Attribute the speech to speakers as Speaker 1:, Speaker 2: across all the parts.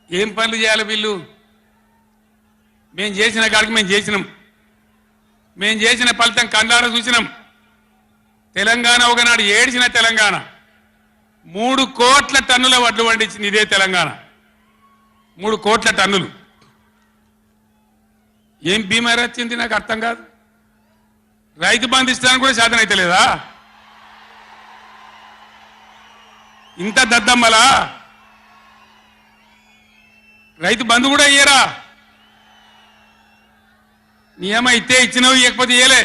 Speaker 1: ఏం పనులు చేయాలి వీళ్ళు? మేము చేసిన కాడికి మేము చేసినాం. మేము చేసిన ఫలితం కళ్ళారా చూసినాం. తెలంగాణ ఒకనాడు ఏడ్చిన తెలంగాణ 3 కోట్ల టన్నుల వడ్లు పండించింది ఇదే తెలంగాణ. 3 కోట్ల టన్నులు. ఏం బీమారి వచ్చింది నాకు అర్థం కాదు. రైతు బంధు ఇస్తానికి కూడా శాతం అయితే లేదా? ఇంత దద్దమ్మలా? రైతు బంధు కూడా ఇయ్యరా? నియమ ఇస్తే ఇచ్చినవి ఇవ్వకపోతే ఇయ్యలే,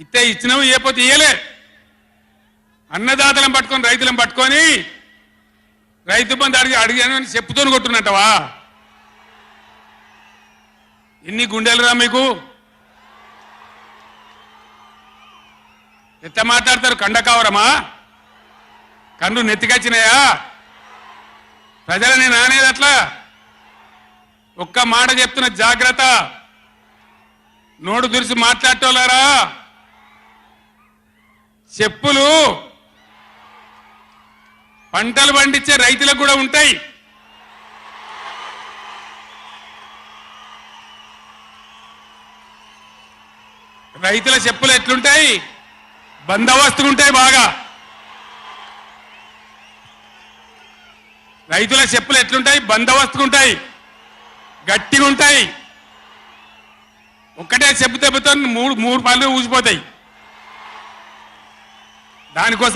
Speaker 1: ఇస్తే ఇచ్చినవి ఇవ్వకపోతే ఇయ్యలే. అన్నదాతలను పట్టుకొని రైతులను పట్టుకొని రైతు బంధు అడిగాను అని చెప్పుతోని కొట్టున్నట్టవా? ఎన్ని గుండెలురా మీకు? ఎట్లా మాట్లాడతారు? కండకావరమా? కన్ను నెత్తికొచ్చినాయా? ప్రజలని నానేది అట్లా? ఒక్క మాట చెప్తున్న జాగ్రత్త. నోడు దురిసి మాట్లాడటోలారా, చెప్పులు పంటలు పండించే రైతులకు కూడా ఉంటాయి. రైతుల చెప్పులు ఎట్లుంటాయి? బందోబస్తుగా ఉంటాయి బాగా. రైతుల చెప్పులు ఎట్లుంటాయి? బందోబస్తుగా ఉంటాయి, గట్టిగా ఉంటాయి. ఒక్కటే చెప్పు దెబ్బతో మూడు పళ్ళు ఊసిపోతాయి. దానికోసం